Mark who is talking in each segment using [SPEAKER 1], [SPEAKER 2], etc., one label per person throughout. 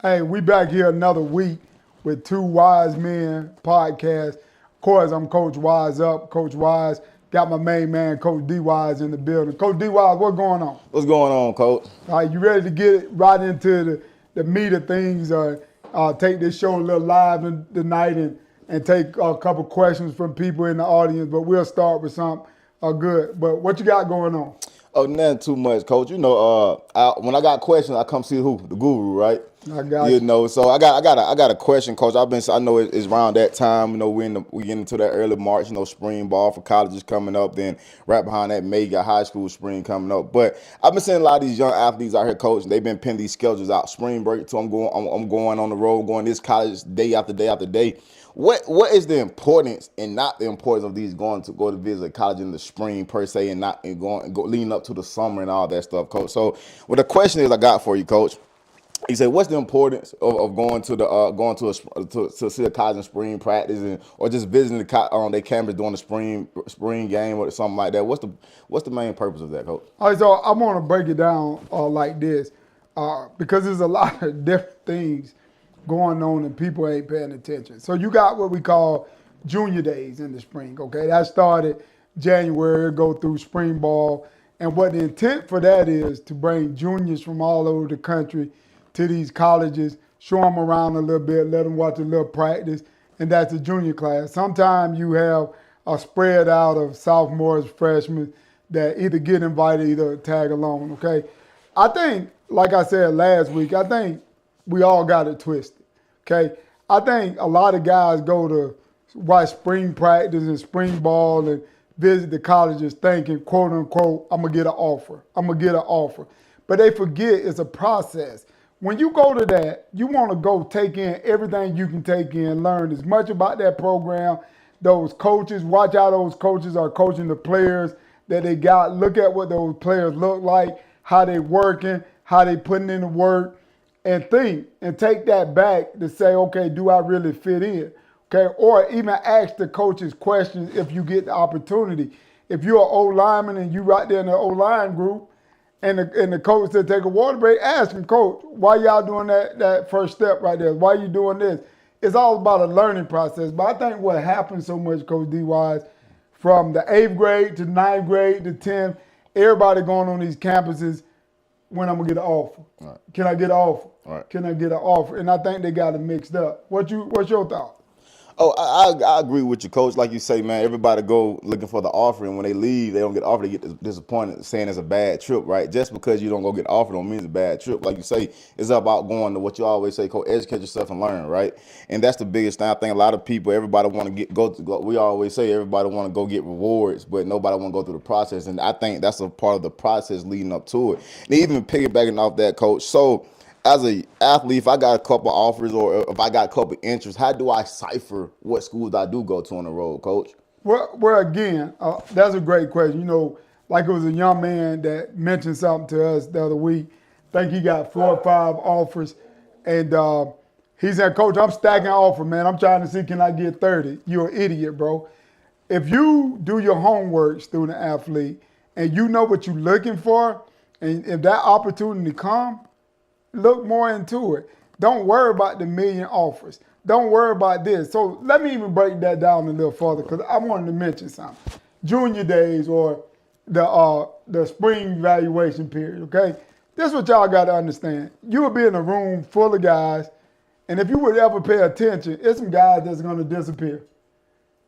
[SPEAKER 1] Hey, we back here another week with Two Wise Men podcast. Of course, I'm Coach Wise Up, Coach Wise. Got my main man, Coach D Wise, in the building. Coach D Wise, what's going on?
[SPEAKER 2] What's going on, Coach?
[SPEAKER 1] All right, you ready to get right into the meat of things? Take this show a little live tonight and take a couple questions from people in the audience, but we'll start with something good. But what you got going on?
[SPEAKER 2] Oh, nothing too much, Coach. You know, when I got questions, I come see who? The guru, right?
[SPEAKER 1] I got you.
[SPEAKER 2] You know, so I got a question, Coach. I know it's around that time. You know, we getting into that early March. You know, spring ball for colleges coming up. Then right behind that, May got high school spring coming up. But I've been seeing a lot of these young athletes out here, Coach. And they've been pinning these schedules out. Spring break, so I'm going on the road, going this college day after day after day. What is the importance and not the importance of these going to go to visit college in the spring per se, and not and go leading up to the summer and all that stuff, Coach? So, what the question is I got for you, Coach. He said, "What's the importance of going to to see a college in spring practice or just visiting their campus during the spring game or something like that? What's the main purpose of that, Coach?"
[SPEAKER 1] All right, so I want to break it down like this because there's a lot of different things going on and people ain't paying attention. So you got what we call junior days in the spring, okay? That started January, go through spring ball. And what the intent for that is to bring juniors from all over the country to these colleges, show them around a little bit, let them watch a little practice, and that's the junior class. Sometimes you have a spread out of sophomores, freshmen that either get invited, either tag along, okay? I think, like I said last week, I think we all got it twisted, okay? I think a lot of guys go to watch spring practice and spring ball and visit the colleges thinking, quote unquote, I'm gonna get an offer. I'm gonna get an offer. But they forget it's a process. When you go to that, you wanna go take in everything you can take in, learn as much about that program, those coaches, watch how those coaches are coaching the players that they got, look at what those players look like, how they working, how they putting in the work, and think and take that back to say, okay, do I really fit in? Okay, or even ask the coaches questions if you get the opportunity. If you're an O-lineman and you right there in the O-line group and the coach said take a water break, ask him, Coach, why y'all doing that first step right there? Why you doing this? It's all about a learning process. But I think what happens so much, Coach D-Wise, from the 8th grade to 9th grade to 10th, everybody going on these campuses, when I'm gonna get an offer. Right. Can I get an offer? Right. Can I get an offer? And I think they got it mixed up. What's your thought?
[SPEAKER 2] Oh, I agree with you, Coach. Like you say, man, everybody go looking for the offer, and when they leave, they don't get offered. They get disappointed, saying it's a bad trip, right? Just because you don't go get offered don't mean it's a bad trip. Like you say, it's about going to what you always say, Coach, educate yourself and learn, right? And that's the biggest thing. I think a lot of people, everybody want to go. We always say everybody want to go get rewards, but nobody want to go through the process. And I think that's a part of the process leading up to it. And even piggybacking off that, Coach. So, as an athlete, if I got a couple offers or if I got a couple interests, how do I cipher what schools I do go to on the road, Coach?
[SPEAKER 1] Well, again, that's a great question. You know, like it was a young man that mentioned something to us the other week. I think he got 4 or 5 offers. And he said, Coach, I'm stacking offers, man. I'm trying to see, can I get 30? You're an idiot, bro. If you do your homework, student athlete, and you know what you're looking for, and if that opportunity comes, look more into it. Don't worry about the million offers. Don't worry about this. So let me even break that down a little further because I wanted to mention something. Junior days or the spring evaluation period, okay? This is what y'all got to understand. You will be in a room full of guys, and if you would ever pay attention, it's some guys that's going to disappear.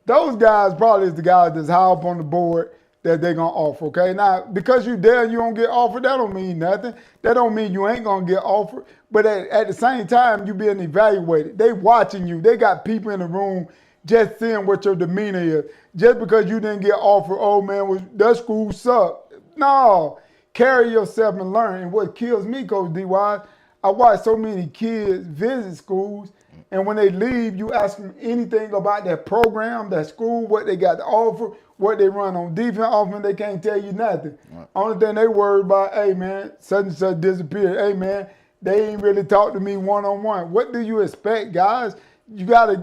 [SPEAKER 1] Those guys probably is the guys that's high up on the board that they're going to offer, okay? Now, because you there and you don't get offered, that don't mean nothing. That don't mean you ain't going to get offered. But at the same time, you being evaluated. They watching you. They got people in the room just seeing what your demeanor is. Just because you didn't get offered, oh, man, that school sucked. No. Carry yourself and learn. And what kills me, Coach D-Wise, I watch so many kids visit schools, and when they leave, you ask them anything about their program, their school, what they got to offer, what they run on defense, offense, they can't tell you nothing. Right. Only thing they worry about, hey, man, such and such disappeared. Hey, man, they ain't really talk to me one-on-one. What do you expect, guys? You gotta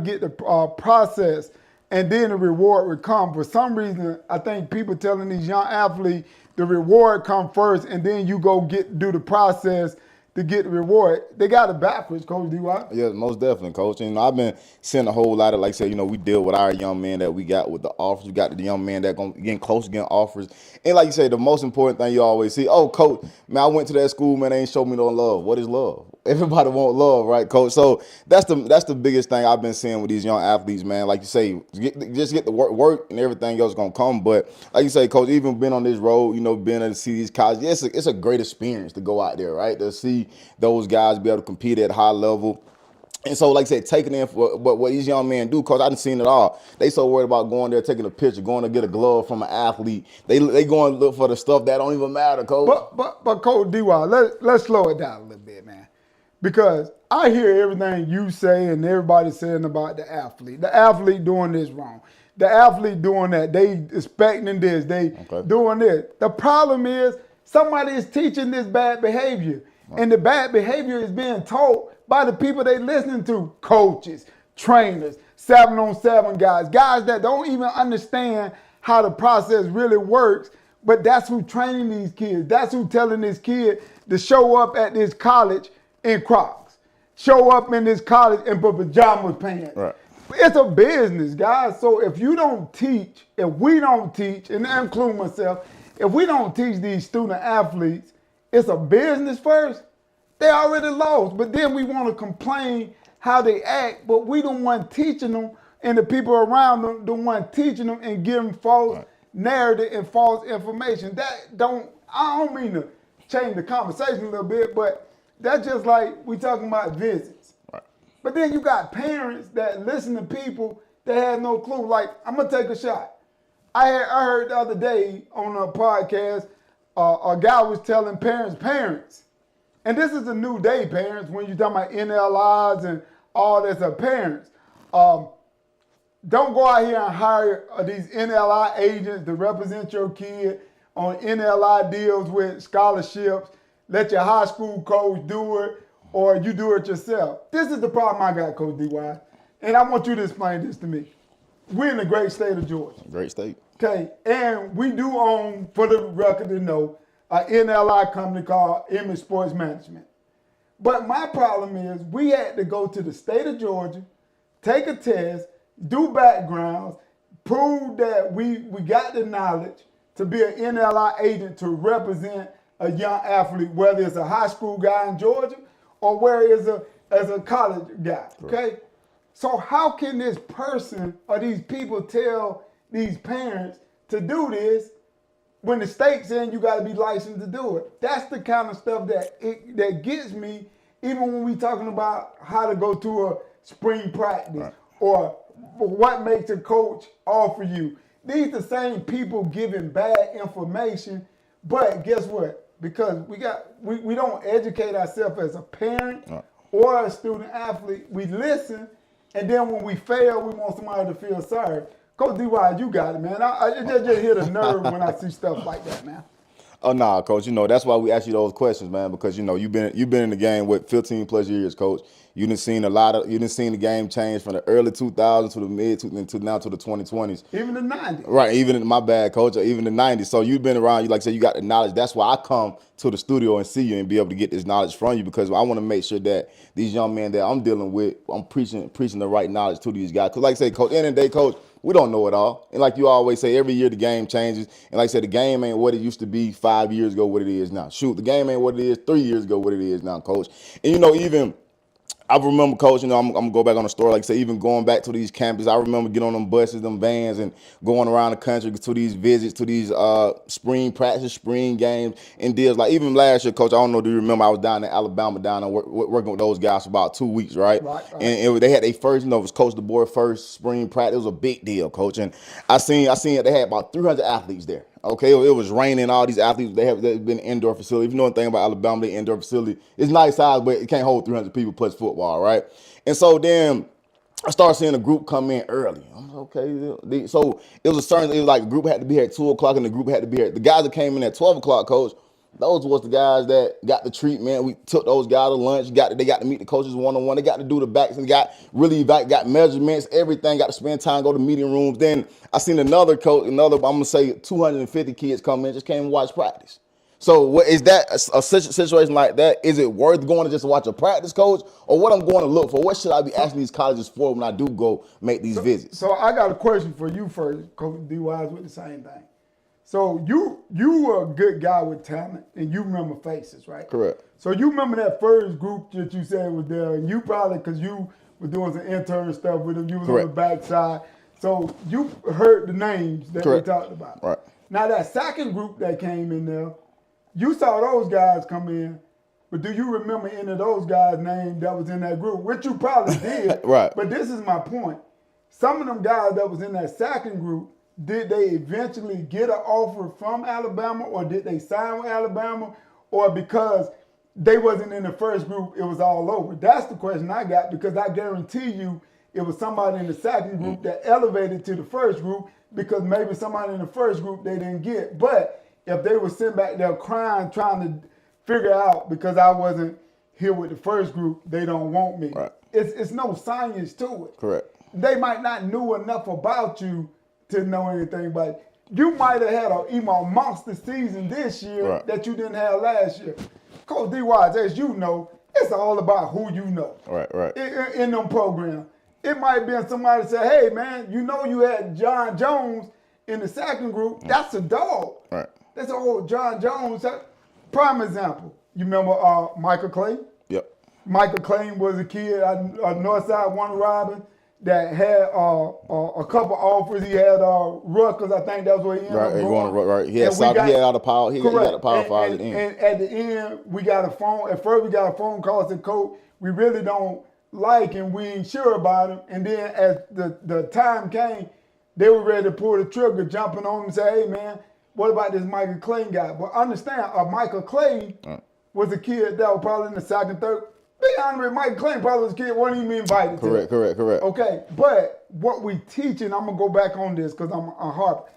[SPEAKER 1] get the process, and then the reward will come. For some reason, I think people telling these young athletes the reward come first, and then you go do the process to get the reward. They got it backwards, Coach D.Y.
[SPEAKER 2] Yeah, most definitely, coach. And I've been seeing a whole lot of, like I said, we deal with our young men that we got with the offers. We got the young men that going getting close to getting offers. And like you say, the most important thing you always see, oh, coach, man, I went to that school, man, they ain't showed me no love. What is love? Everybody want love, right, coach? So that's the biggest thing I've been seeing with these young athletes, man. Like you say, just get the work and everything else gonna come. But like you say, coach, even being on this road, being able to see these colleges, yeah, it's a great experience to go out there, right? To see those guys be able to compete at a high level. And so, like I said, taking in for what these young men do, because I done seen it all. They so worried about going there, taking a picture, going to get a glove from an athlete. They going to look for the stuff that don't even matter, coach.
[SPEAKER 1] But Coach D.Y., let's slow it down a little bit, man. Because I hear everything you say and everybody saying about the athlete. The athlete doing this wrong. The athlete doing that. They expecting this. They doing this. The problem is somebody is teaching this bad behavior. Right. And the bad behavior is being taught by the people they listening to. Coaches, trainers, 7-on-7 guys that don't even understand how the process really works. But that's who training these kids. That's who telling this kid to show up at this college in Crocs. Show up in this college in pajamas pants. Right. It's a business, guys. So if you don't teach, if we don't teach, and I include myself, if we don't teach these student athletes, it's a business first, they already lost. But then we want to complain how they act, but we don't want teaching them, and the people around them don't want teaching them and giving false narrative and false information. I don't mean to change the conversation a little bit, but that's just like we talking about visits. Right. But then you got parents that listen to people that have no clue. Like, I'm going to take a shot. I heard the other day on a podcast, a guy was telling parents, and this is a new day, parents, when you're talking about NLIs and all this, parents, don't go out here and hire these NLI agents to represent your kid on NLI deals with scholarships. Let your high school coach do it, or you do it yourself. This is the problem I got, Coach D.Y., and I want you to explain this to me. We're in the great state of Georgia.
[SPEAKER 2] Great state.
[SPEAKER 1] Okay, and we do own, for the record to know, an NLI company called Image Sports Management. But my problem is we had to go to the state of Georgia, take a test, do backgrounds, prove that we got the knowledge to be an NLI agent to represent a young athlete, whether it's a high school guy in Georgia or where it's as a college guy, okay? So how can this person or these people tell these parents to do this when the state's saying you got to be licensed to do it? That's the kind of stuff that gets me, even when we talking about how to go to a spring practice or what makes a coach offer you. These the same people giving bad information, but guess what? Because we don't educate ourselves as a parent or a student athlete. We listen, and then when we fail, we want somebody to feel sorry. Coach D.Y., you got it, man. I just hit a nerve when I see stuff like that, man.
[SPEAKER 2] Oh, nah, coach. That's why we ask you those questions, man, because you've been in the game with 15 plus years, coach. You done seen the game change from the early 2000s to the mid to now to the 2020s.
[SPEAKER 1] Even the 90s.
[SPEAKER 2] Right, even my bad, coach, or even the 90s. So you've been around, like I said, you got the knowledge. That's why I come to the studio and see you and be able to get this knowledge from you, because I want to make sure that these young men that I'm dealing with, I'm preaching the right knowledge to these guys. Because like I say, coach, end of the day, coach, we don't know it all. And like you always say, every year the game changes. And like I said, the game ain't what it used to be 5 years ago, what it is now. Shoot, the game ain't what it is 3 years ago, what it is now, coach. And, even I remember, coach, I'm going to go back on the story. Like I said, even going back to these campuses, I remember getting on them buses, them vans, and going around the country to these visits, to these spring practices, spring games, and deals. Like even last year, coach, I don't know, do you remember, I was down in Alabama, down there working with those guys for about 2 weeks, right? Right. And they had their first, it was Coach DeBoer first spring practice. It was a big deal, coach. And I seen it, they had about 300 athletes there. Okay, it was raining. All these athletes, they've been indoor facility. If you know anything about Alabama, the indoor facility, it's nice size, but it can't hold 300 people plus football, right? And so then I started seeing a group come in early. I'm like, okay. So it was like a group had to be here at 2 o'clock and the group had to be here. The guys that came in at 12 o'clock, coach, those was the guys that got the treatment. We took those guys to lunch. They got to meet the coaches one-on-one. They got to do the backs and got measurements, everything, got to spend time, go to meeting rooms. Then I seen another coach, I'm going to say 250 kids come in, just came and watch practice. So what is that a situation like that? Is it worth going to just watch a practice, coach, or what I'm going to look for? What should I be asking these colleges for when I do go make these visits?
[SPEAKER 1] So I got a question for you first, Coach D-Wise, with the same thing. So you were a good guy with talent, and you remember faces, right?
[SPEAKER 2] Correct.
[SPEAKER 1] So you remember that first group that you said was there, and you probably, because you were doing some intern stuff with them, you was
[SPEAKER 2] Correct.
[SPEAKER 1] on the backside. So you heard the names that
[SPEAKER 2] Correct.
[SPEAKER 1] they talked about.
[SPEAKER 2] Right.
[SPEAKER 1] Now that second group that came in there, you saw those guys come in, but do you remember any of those guys' names that was in that group? Which you probably did.
[SPEAKER 2] Right.
[SPEAKER 1] But this is my point. Some of them guys that was in that second group, did they eventually get an offer from Alabama, or did they sign with Alabama, or because they wasn't in the first group, it was all over? That's the question I got, because I guarantee you it was somebody in the second group that elevated to the first group, because maybe somebody in the first group they didn't get. But if they were sitting back there crying, trying to figure out, because I wasn't here with the first group, they don't want me.
[SPEAKER 2] Right.
[SPEAKER 1] It's no science to it.
[SPEAKER 2] Correct.
[SPEAKER 1] They might not know enough about you to know anything about it. You might have had a monster season this year
[SPEAKER 2] Right.
[SPEAKER 1] that you didn't have last year. Coach D-Wise, as you know, it's all about who you know.
[SPEAKER 2] Right.
[SPEAKER 1] In them programs. It might be somebody say, hey, man, you know you had John Jones in the second group. That's a dog.
[SPEAKER 2] Right.
[SPEAKER 1] That's old John Jones. Prime example. You remember Michael Clay?
[SPEAKER 2] Yep.
[SPEAKER 1] Michael Clay was a kid at Northside Warner Robin that had a couple offers. He had Rutgers, I think that's where he ended up going.
[SPEAKER 2] Right. He had out of power. He got a power five at the end.
[SPEAKER 1] And at the end, we got a phone. At first, we got a phone call to coach. We really don't like him. We ain't sure about him. And then as the time came, they were ready to pull the trigger, jumping on him and say, hey, man, what about this Michael Clay guy? But understand, Michael Clay was a kid that was probably in the second, third. Be honest with Michael Clay probably was a kid, wasn't even invited to.
[SPEAKER 2] Correct.
[SPEAKER 1] Okay, but what we teaching, I'm going to go back on this because I'm a harp.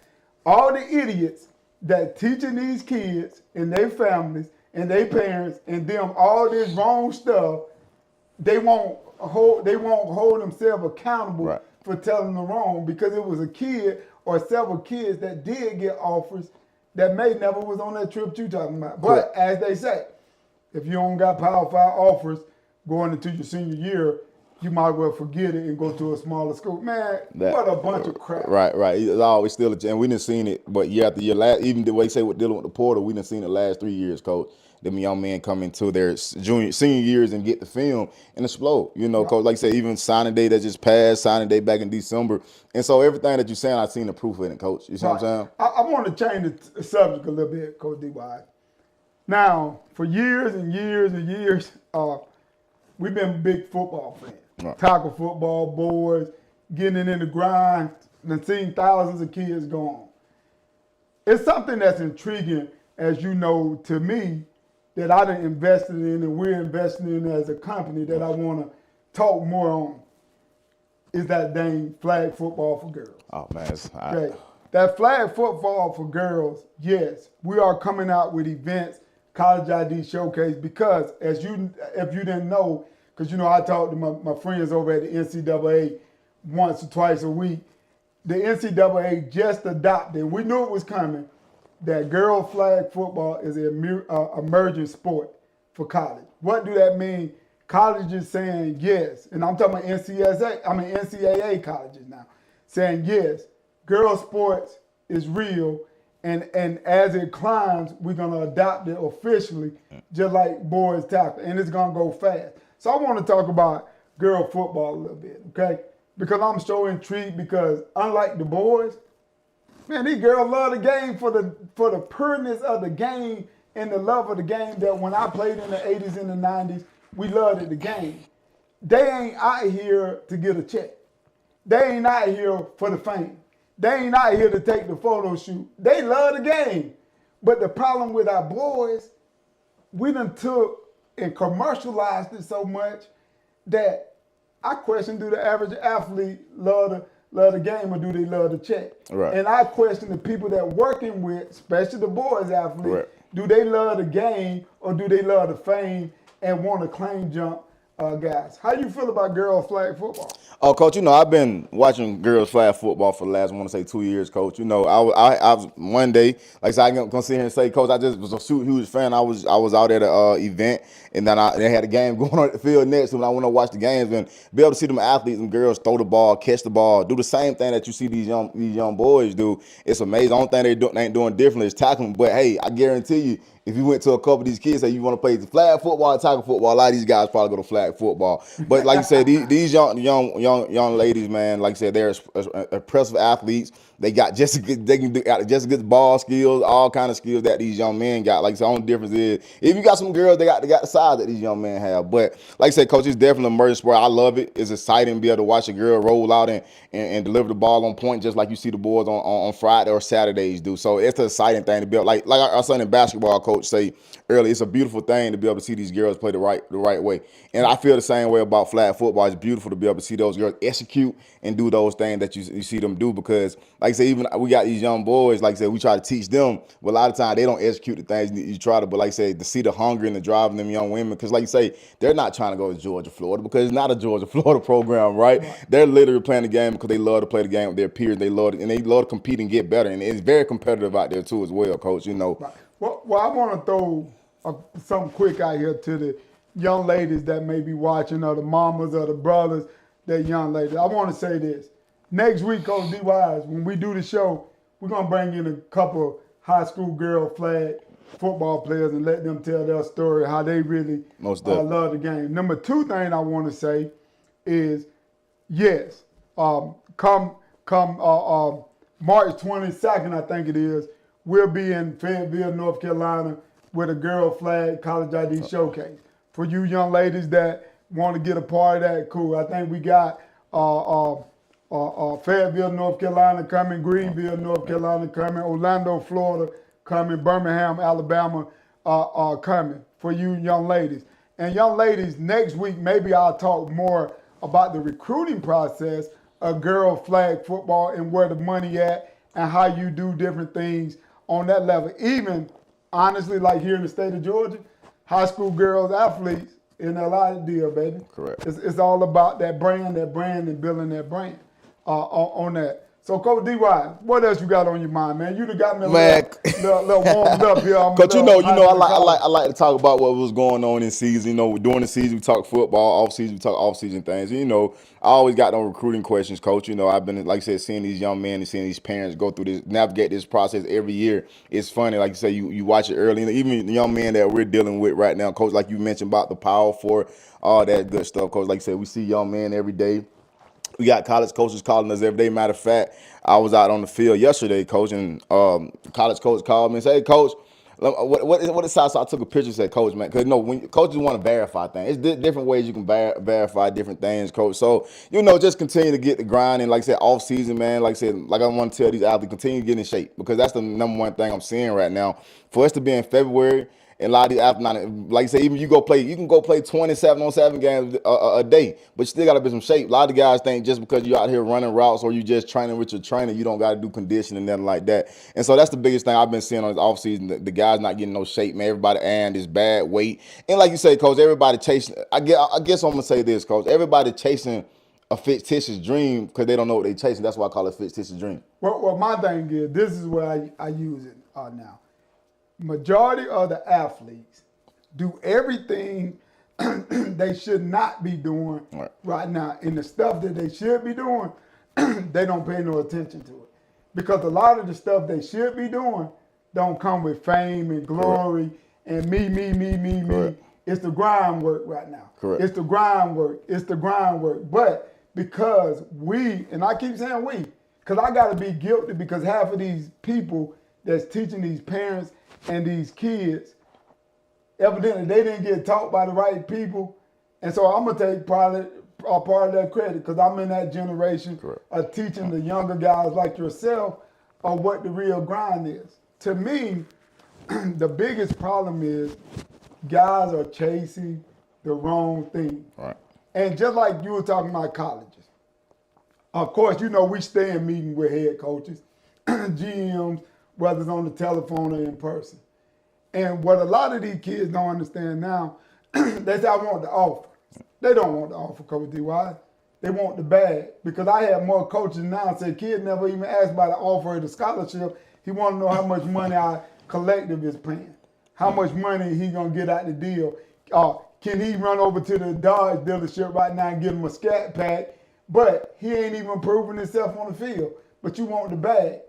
[SPEAKER 1] All the idiots that teaching these kids and their families and their parents and them all this wrong stuff, they won't hold themselves accountable for telling them wrong, because it was a kid or several kids that did get offers that may never was on that trip you talking about. But as they say, if you don't got Power 5 offers going into your senior year, you might well forget it and go to a smaller school. Man, what a bunch of crap.
[SPEAKER 2] Right. It's always still a chance. We didn't seen it, but year after year, even the way you say with dealing with the portal, we didn't seen it last 3 years, coach. Them young men come into their senior years and get the film and explode. You know, coach, like I said, even signing day that just passed, signing day back in December. And so everything that you're saying, I've seen the proof in it, coach. You see what I'm saying?
[SPEAKER 1] I want to change the subject a little bit, Coach D-Wise. Now, for years and years and years, we've been big football fans.
[SPEAKER 2] Right.
[SPEAKER 1] Tackle football, boys, getting in the grind, and seeing thousands of kids go on. It's something that's intriguing, as you know, to me, that I done invested in and we're investing in as a company that I want to talk more on, is that dang flag football for girls.
[SPEAKER 2] Oh, man.
[SPEAKER 1] Okay. That flag football for girls, yes, we are coming out with events, College ID Showcase, because if you didn't know, because you know I talk to my friends over at the NCAA once or twice a week, the NCAA just adopted, we knew it was coming, that girl flag football is an emerging sport for college. What do that mean? College is saying yes, and I'm talking about NCAA colleges now, saying yes, girl sports is real, and as it climbs, we're gonna adopt it officially, just like boys tackle, and it's gonna go fast. So I want to talk about girl football a little bit, okay? Because I'm so intrigued, because unlike the boys, man, these girls love the game for the pureness of the game and the love of the game that when I played in the 80s and the 90s, we loved the game. They ain't out here to get a check. They ain't out here for the fame. They ain't out here to take the photo shoot. They love the game. But the problem with our boys, we done took and commercialized it so much that I question, do the average athlete love the game or do they love the check?
[SPEAKER 2] Right.
[SPEAKER 1] And I question the people that working with, especially the boys athletes, do they love the game or do they love the fame and want to claim jump guys. How you feel about girls flag football?
[SPEAKER 2] Oh, coach, I've been watching girls flag football for the last, I want to say, 2 years, coach. I was one day, like I said, I ain't gonna sit here and say, coach, I just was a huge fan. I was out at a event, and then they had a game going on at the field next to me. I went to watch the games and be able to see them athletes and girls throw the ball, catch the ball, do the same thing that you see these young boys do. It's amazing. The only thing they ain't doing differently is tackling. But hey, I guarantee you, if you went to a couple of these kids that you want to play flag football and tackle football, a lot of these guys probably go to flag football. But like you said, these young ladies, man, like I said, they're impressive athletes. They can do just as good ball skills, all kind of skills that these young men got. Like I said, the only difference is if you got some girls, they got the size that these young men have. But like I said, coach, it's definitely an emerging sport. I love it. It's exciting to be able to watch a girl roll out and deliver the ball on point, just like you see the boys on Friday or Saturdays do. So it's an exciting thing to be able, like our son in basketball coach say earlier, it's a beautiful thing to be able to see these girls play the right way. And I feel the same way about flag football. It's beautiful to be able to see those girls execute and do those things that you see them do, because like I say, even we got these young boys, like I said, we try to teach them, but a lot of times they don't execute the things you try to. But like I say, to see the hunger and the drive in them young women, because like you say, they're not trying to go to Georgia, Florida, because it's not a Georgia, Florida program, right? They're literally playing the game because they love to play the game with their peers. They love it, and they love to compete and get better. And it's very competitive out there too as well, coach.
[SPEAKER 1] Right. Well, I want to throw something quick out here to the young ladies that may be watching, or the mamas or the brothers, that young ladies. I want to say this. Next week, Coach D Wise, when we do the show, we're going to bring in a couple of high school girl flag football players and let them tell their story, how they really love the game. Number two thing I want to say is, yes, come March 22nd, I think it is, we'll be in Fayetteville, North Carolina, with a girl flag college ID showcase. For you young ladies that want to get a part of that, cool. I think we got Fayetteville, North Carolina coming, Greenville, North Carolina coming, Orlando, Florida coming, Birmingham, Alabama coming for you young ladies. And young ladies, next week, maybe I'll talk more about the recruiting process of girl flag football and where the money at and how you do different things on that level. Even, honestly, like here in the state of Georgia, high school girls athletes in a lot of deal, baby.
[SPEAKER 2] Correct.
[SPEAKER 1] It's all about that brand, and building that brand on that. So, Coach D.Y., what else you got on your mind, man? You done got me a little warmed up here.
[SPEAKER 2] Coach, I like to talk about what was going on in season. During the season we talk football, off season we talk off season things. And, I always got no recruiting questions, Coach. I've been, like I said, seeing these young men and seeing these parents go through this, navigate this process every year. It's funny, like you say, you watch it early, and even the young men that we're dealing with right now, Coach, like you mentioned about the Power for all that good stuff, Coach. Like I said, we see young men every day. We got college coaches calling us every day. Matter of fact, I was out on the field yesterday, Coach, and college coach called me and said, "Hey, Coach, what is size?" So I took a picture and said, "Coach, man," because when coaches want to verify things, it's different ways you can verify different things, Coach. So just continue to get the grind, and like I said, off season, man. Like I said, like I want to tell these athletes, continue to get in shape, because that's the number one thing I'm seeing right now. For us to be in February. And a lot of these athletes, like you say, even you can go play 27-on-7 games a day, but you still got to be some shape. A lot of the guys think just because you're out here running routes or you just training with your trainer, you don't got to do conditioning and nothing like that. And so that's the biggest thing I've been seeing on this offseason. The guys not getting no shape, man. Everybody and this bad weight. And like you say, Coach, everybody chasing. I guess I'm going to say this, Coach. Everybody chasing a fictitious dream because they don't know what they're chasing. That's why I call it fictitious dream.
[SPEAKER 1] Well, my thing is, this is where I use it now. Majority of the athletes do everything they should not be doing right now. And the stuff that they should be doing, they don't pay no attention to it. Because a lot of the stuff they should be doing don't come with fame and glory and me. It's the grind work right now.
[SPEAKER 2] Correct.
[SPEAKER 1] It's the grind work. But because we, and I keep saying we, because I got to be guilty, because half of these people that's teaching these parents and these kids, evidently they didn't get taught by the right people. And so I'm going to take probably a part of that credit, because I'm in that generation of teaching the younger guys like yourself on what the real grind is. To me, the biggest problem is guys are chasing the wrong thing.
[SPEAKER 2] Right.
[SPEAKER 1] And just like you were talking about colleges, of course, we stay in meeting with head coaches, GMs, whether it's on the telephone or in person. And what a lot of these kids don't understand now, they say, I want the offer. They don't want the offer, Coach D.Y. They want the bag. Because I have more coaches now say kid never even asked about the offer of the scholarship. He want to know how much money our collective is paying. How much money he going to get out the deal. Can he run over to the Dodge dealership right now and get him a scat pack? But he ain't even proving himself on the field. But you want the bag.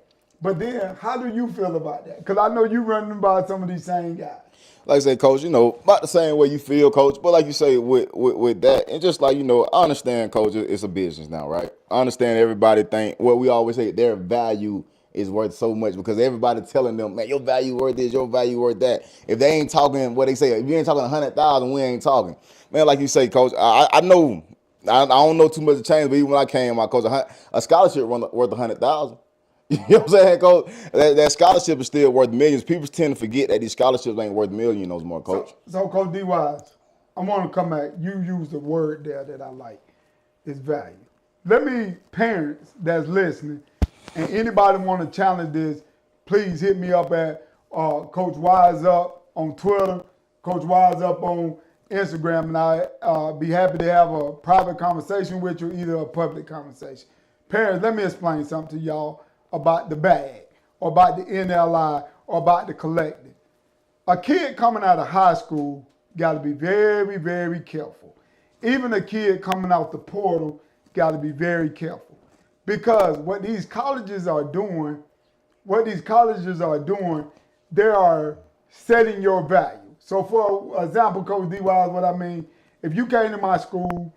[SPEAKER 1] But then, how do you feel about that? Because I know you running by some of these same guys.
[SPEAKER 2] Like I say, Coach, about the same way you feel, Coach. But like you say, with that, and just like, I understand, Coach, it's a business now, right? I understand everybody think, well, we always say their value is worth so much because everybody telling them, man, your value worth this, your value worth that. If they ain't talking what they say, if you ain't talking 100,000, we ain't talking. Man, like you say, Coach, I know, I don't know too much of change, but even when I came, Coach, a scholarship worth 100,000. You know what I'm saying, Coach? That scholarship is still worth millions. People tend to forget that these scholarships ain't worth millions no more, Coach.
[SPEAKER 1] So Coach D-Wise, I want to come back. You used a word there that I like. It's value. Let me, parents that's listening, and anybody want to challenge this, please hit me up at Coach Wise Up on Twitter, Coach Wise Up on Instagram, and I'll be happy to have a private conversation with you, either a public conversation. Parents, let me explain something to y'all about the bag, or about the NLI, or about the collective. A kid coming out of high school got to be very, very careful. Even a kid coming out the portal got to be very careful. Because what these colleges are doing, they are setting your value. So for example, Coach D-Wise, what I mean, if you came to my school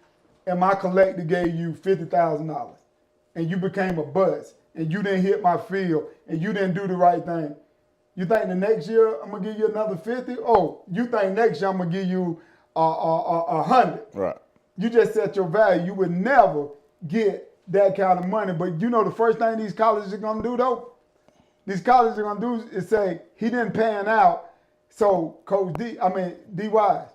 [SPEAKER 1] and my collective gave you $50,000 and you became a bust, and you didn't hit my field, and you didn't do the right thing, you think the next year I'm gonna give you another 50? Oh, you think next year I'm gonna give you 100?
[SPEAKER 2] Right.
[SPEAKER 1] You just set your value. You would never get that kind of money. But the first thing these colleges are gonna do though? These colleges are gonna do is say he didn't pan out. So Coach D-Wise,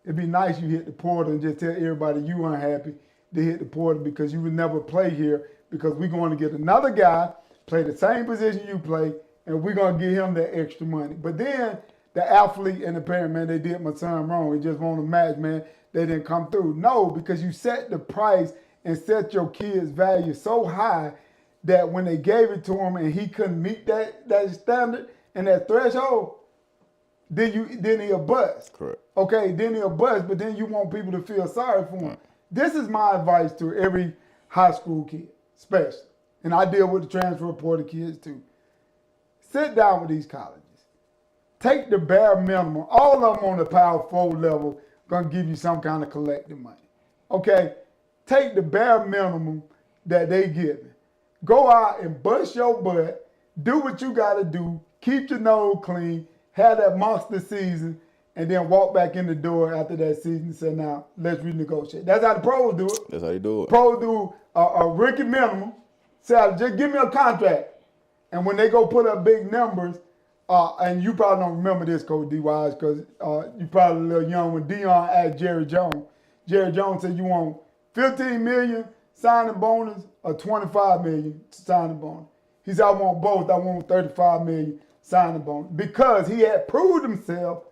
[SPEAKER 1] it'd be nice you hit the portal and just tell everybody you unhappy to hit the portal because you would never play here. Because we're going to get another guy, play the same position you play, and we're going to give him that extra money. But then the athlete and the parent, man, they did my son wrong. He just wanted a match, man. They didn't come through. No, because you set the price and set your kid's value so high that when they gave it to him and he couldn't meet that standard and that threshold, then he a bust.
[SPEAKER 2] Correct.
[SPEAKER 1] Okay, then he a bust, but then you want people to feel sorry for him. This is my advice to every high school kid. Especially. And I deal with the transfer portal kids too. Sit down with these colleges. Take the bare minimum. All of them on the Power 4 level going to give you some kind of collective money. Okay? Take the bare minimum that they give. Go out and bust your butt. Do what you got to do. Keep your nose clean. Have that monster season. And then walk back in the door after that season and say, now, let's renegotiate. That's how the pros do it.
[SPEAKER 2] That's how you do it.
[SPEAKER 1] Pros do a rookie minimum. Say, just give me a contract. And when they go put up big numbers, and you probably don't remember this, Coach D-Wise, because you probably a little young when Deion asked Jerry Jones. Jerry Jones said, you want $15 million signing bonus or $25 million signing bonus? He said, I want both. I want $35 million signing bonus. Because he had proved himself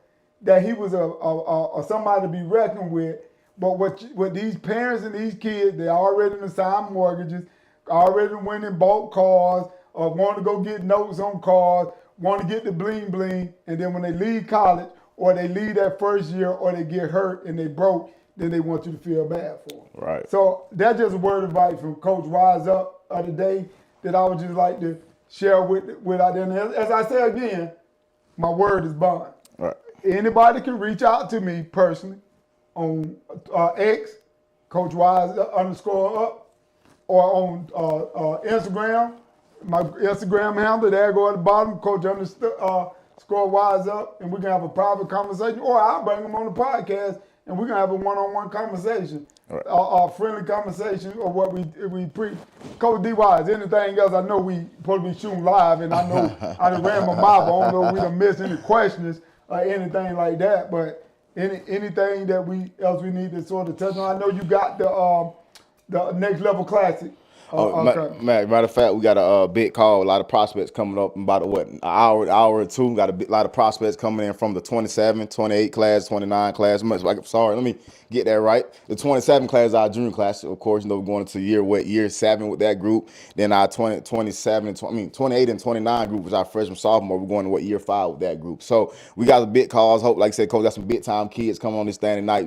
[SPEAKER 1] that he was a somebody to be reckoned with. But what these parents and these kids, they already signed mortgages, already went and bought cars, or want to go get notes on cars, want to get the bling bling, and then when they leave college, or they leave that first year, or they get hurt and they broke, then they want you to feel bad for them.
[SPEAKER 2] Right.
[SPEAKER 1] So that's just a word of advice from Coach Wise Up of the day that I would just like to share with out there. And as I say again, my word is bond.
[SPEAKER 2] Right.
[SPEAKER 1] Anybody can reach out to me personally on X, Coach Wise _up, or on Instagram. My Instagram handle, there go at the bottom, Coach _ Wise Up, and we can have a private conversation, or I'll bring them on the podcast, and we can have a one-on-one conversation,
[SPEAKER 2] right.
[SPEAKER 1] A friendly conversation, or what we preach. Coach D-Wise, anything else? I know we supposed to be shooting live, and I know I done ran my mouth. I don't know if we done missed any questions or anything like that, but anything that else we need to sort of touch on. I know you got the Next Level Classic.
[SPEAKER 2] Oh,
[SPEAKER 1] Okay.
[SPEAKER 2] matter of fact, we got a big call. A lot of prospects coming up in about what, an hour or two. Got a lot of prospects coming in from the 27, 28 class, 29 class. Sorry, let me get that right. The 27 class is our junior class. Of course, we're going into year 7 with that group. Then our 28 and 29 group is our freshman sophomore. We're going to year 5 with that group. So we got some big calls. Hope, like I said, coach, got some big time kids coming on this Saturday night.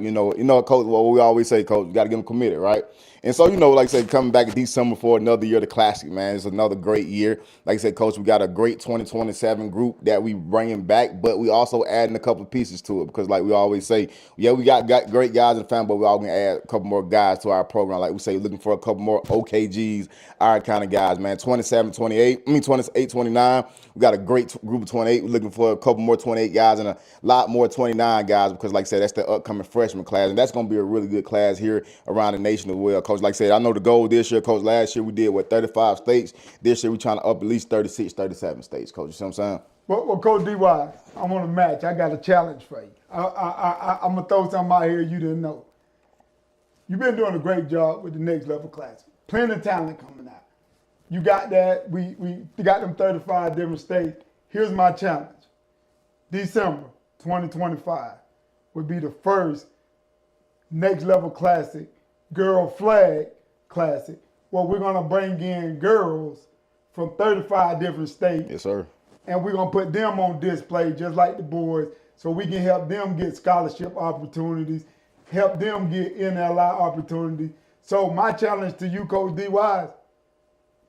[SPEAKER 2] Coach. What we always say, coach, you got to get them committed, right? And so, like I said, coming back in December for another year of the Classic, man, it's another great year. Like I said, Coach, we got a great 2027 group that we bringing back, but we also adding a couple of pieces to it because, like we always say, yeah, we got great guys in the family, but we're all going to add a couple more guys to our program. Like we say, looking for a couple more OKGs, our kind of guys, man. 28, 29. We got a great group of 28. We're looking for a couple more 28 guys and a lot more 29 guys because, like I said, that's the upcoming freshman class, and that's going to be a really good class here around the nation as well, Coach. Like I said, I know the goal this year, Coach, last year we did, 35 states. This year we're trying to up at least 36, 37 states, Coach. You see what I'm saying?
[SPEAKER 1] Well, Coach D.Y., I want to match. I got a challenge for you. I'm going to throw something out here you didn't know. You've been doing a great job with the Next Level Classic. Plenty of talent coming out. You got that. We got them 35 different states. Here's my challenge. December 2025 would be the first Next Level Classic Girl Flag Classic where we're going to bring in girls from 35 different states.
[SPEAKER 2] Yes, sir.
[SPEAKER 1] And we're going to put them on display just like the boys so we can help them get scholarship opportunities, help them get NLI opportunities. So my challenge to you, Coach D.Y.,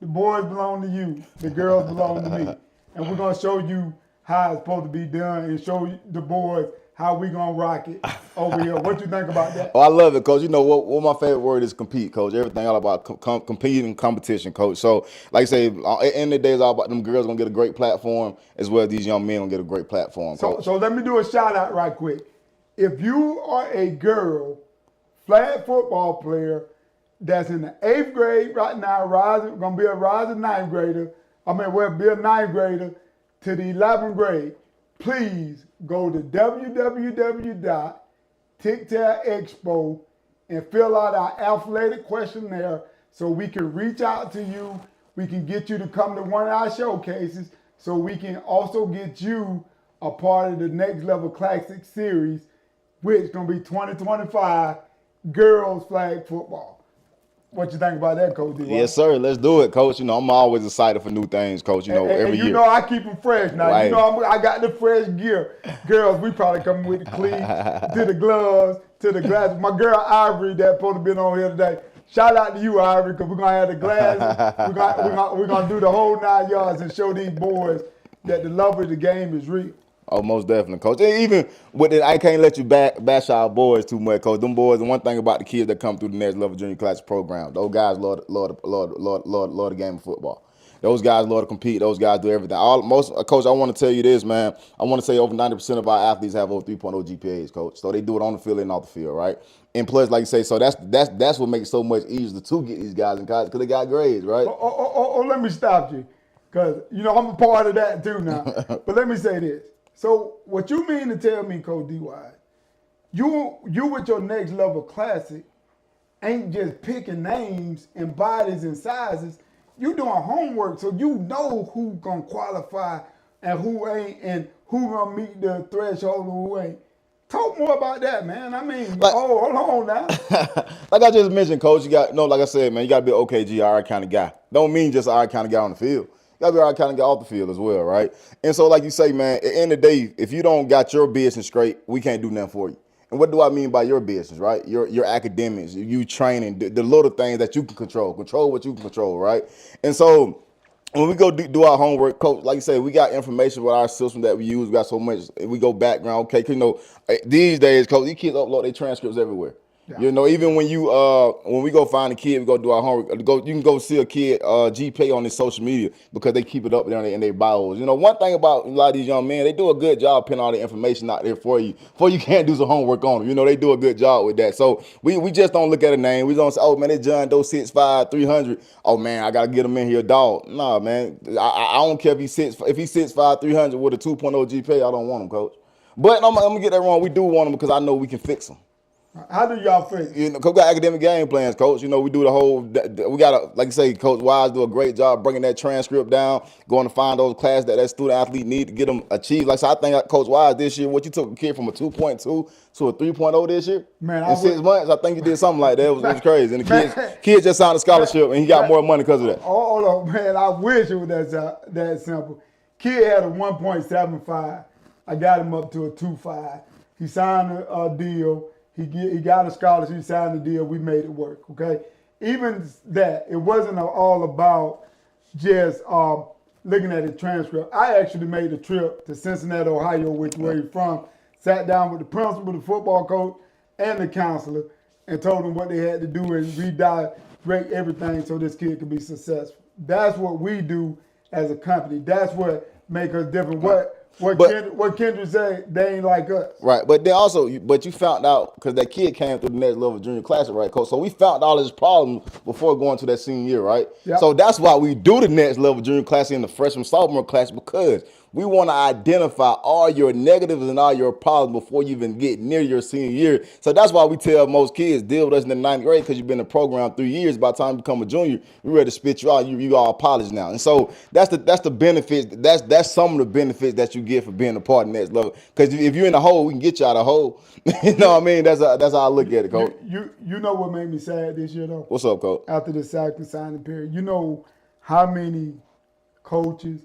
[SPEAKER 1] the boys belong to you, the girls belong to me. And we're going to show you how it's supposed to be done and show the boys how we going to rock it over here. What you think about that?
[SPEAKER 2] Oh, I love it, Coach. You know what my favorite word is compete, Coach. Everything all about competing competition, Coach. So, like I say, at the end of the day, it's all about them girls going to get a great platform as well as these young men going to get a great platform, Coach.
[SPEAKER 1] So let me do a shout out right quick. If you are a girl flag football player that's in the 8th grade right now, going to be a rising 9th grader, we'll be a 9th grader to the 11th grade, please go to www.TicTac and fill out our athletic questionnaire so we can reach out to you. We can get you to come to one of our showcases so we can also get you a part of the Next Level Classic series, which is going to be 2025 girls flag football. What you think about that, Coach D.Y.?
[SPEAKER 2] Yes, sir. Let's do it, Coach. I'm always excited for new things, Coach. Every year.
[SPEAKER 1] I keep them fresh now.
[SPEAKER 2] Right.
[SPEAKER 1] I got the fresh gear. Girls, we probably come with the cleats, to the gloves, to the glasses. My girl Ivory that supposed to be on here today. Shout out to you, Ivory, because we're gonna have the glasses. we're gonna do the whole 9 yards and show these boys that the love of the game is real.
[SPEAKER 2] Oh, most definitely, Coach. And even with it, I can't let you bash our boys too much, Coach. Them boys, the one thing about the kids that come through the Next Level Junior Classic program, those guys love the game of football. Those guys love to compete. Those guys do everything. Coach, I want to tell you this, man. I want to say over 90% of our athletes have over 3.0 GPAs, Coach. So they do it on the field and off the field, right? And plus, like you say, so that's what makes it so much easier to get these guys in college because they got grades, right?
[SPEAKER 1] Let me stop you, because I'm a part of that too now. But let me say this. So what you mean to tell me, Coach D.Y., you with your Next Level Classic ain't just picking names and bodies and sizes. You doing homework, so you know who gonna qualify and who ain't, and who gonna meet the threshold and who ain't. Talk more about that, man. Hold on now.
[SPEAKER 2] Like I just mentioned, Coach, you got like I said, man, you gotta be an OKG, our kind of guy. Don't mean just our kind of guy on the field. You gotta be our kind of guy off the field as well, right? And so, like you say, man, at the end of the day, if you don't got your business straight, we can't do nothing for you. And what do I mean by your business, right? Your academics, you training, the little things that you can control what you can control, right? And so when we go do our homework, Coach, like you said, we got information with our system that we use. We got so much. We go background. Okay, these days, Coach, these kids upload their transcripts everywhere. Yeah. Even when we go find a kid, we go do our homework. You can go see a kid GPA on his social media because they keep it up there in their bios. One thing about a lot of these young men, they do a good job putting all the information out there for you can't do some homework on them. They do a good job with that. So we just don't look at a name. We don't say, oh man, it's John Doe 6'5", 300. Oh man, I gotta get him in here, dog. Nah, man, I don't care if he's 6'5", 300 with a 2.0 GPA. I don't want him, Coach. But I'm gonna get that wrong. We do want him because I know we can fix him.
[SPEAKER 1] How do y'all feel?
[SPEAKER 2] You know, coach got academic game plans, coach. You know, we do the whole. We got like you say, Coach Wise do a great job bringing that transcript down, going to find those classes that student athlete need to get them achieved. Like so, I think Coach Wise this year, what you took a kid from a 2.2 to a 3.0 this year
[SPEAKER 1] Man,
[SPEAKER 2] in 6 months. I think you did something like that. It was crazy. And the
[SPEAKER 1] Man.
[SPEAKER 2] kids just signed a scholarship, and he got more money because of that.
[SPEAKER 1] Hold on, man. I wish it was that simple. Kid had a 1.75. I got him up to a 2.5. He signed a deal. He got a scholarship. He signed the deal. We made it work. Okay. Even that, it wasn't all about just looking at the transcript. I actually made a trip to Cincinnati, Ohio, which where he's from. Sat down with the principal, the football coach, and the counselor, and told them what they had to do and redirect everything so this kid could be successful. That's what we do as a company. That's what makes us different. What Kendrick said, they ain't like us.
[SPEAKER 2] Right, but then also, but you found out because that kid came through the next level junior classic, right, coach? So we found all his problems before going to that senior year, right?
[SPEAKER 1] Yep.
[SPEAKER 2] So that's why we do the next level junior classic in the freshman sophomore class because we want to identify all your negatives and all your problems before you even get near your senior year. So that's why we tell most kids deal with us in the 9th grade because you've been in the program 3 years. By the time you become a junior, we're ready to spit you out. You all college now, and so that's the benefits. That's some of the benefits that you get for being a part of next level. Because if you're in the hole, we can get you out of the hole. You know what I mean? That's how I look at it, coach.
[SPEAKER 1] You know what made me sad this year though?
[SPEAKER 2] What's up, coach?
[SPEAKER 1] After the second signing period, you know how many coaches,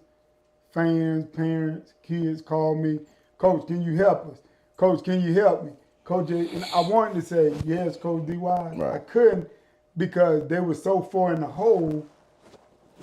[SPEAKER 1] fans, parents, kids call me, Coach, can you help us? Coach, can you help me? Coach, and I wanted to say, yes, Coach DY.
[SPEAKER 2] Right.
[SPEAKER 1] I couldn't because they were so far in the hole,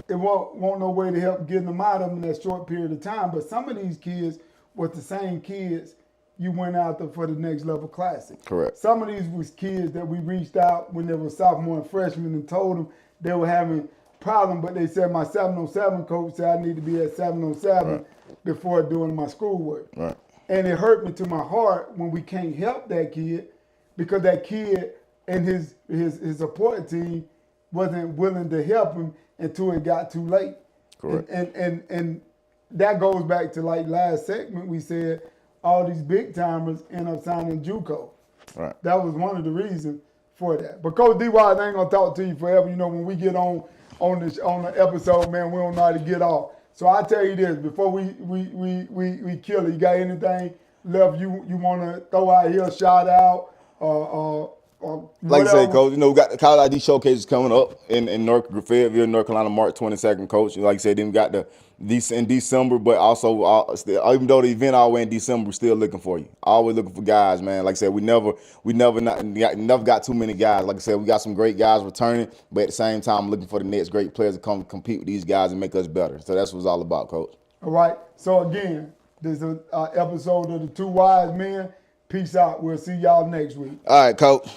[SPEAKER 1] it won't no way to help getting them out of them in that short period of time. But some of these kids was the same kids you went out there for the next level classic.
[SPEAKER 2] Correct.
[SPEAKER 1] Some of these was kids that we reached out when they were sophomore and freshmen and told them they were having problem, but they said my 707 coach said I need to be at 707 before doing my schoolwork.
[SPEAKER 2] Right.
[SPEAKER 1] And it hurt me to my heart when we can't help that kid because that kid and his support team wasn't willing to help him until it got too late.
[SPEAKER 2] Correct.
[SPEAKER 1] And that goes back to like last segment we said all these big timers end up signing JUCO.
[SPEAKER 2] Right.
[SPEAKER 1] That was one of the reasons for that. But Coach DY, I ain't gonna talk to you forever. You know, when we get on the episode, man, we don't know how to get off. So I tell you this before we kill it. You got anything left you want to throw out here, shout out,
[SPEAKER 2] like I say, coach, you know, we got the College ID showcases coming up in Fayetteville, North Carolina, March 22nd, coach. Like I said, then we got in December, but also even though the event all the way in December, we're still looking for you. Always looking for guys, man. Like I said, we never got too many guys. Like I said, we got some great guys returning, but at the same time, looking for the next great players to come compete with these guys and make us better. So that's what it's all about, coach.
[SPEAKER 1] All right. So again, this is an episode of the Two Wise Men. Peace out. We'll see y'all next week.
[SPEAKER 2] All right, coach.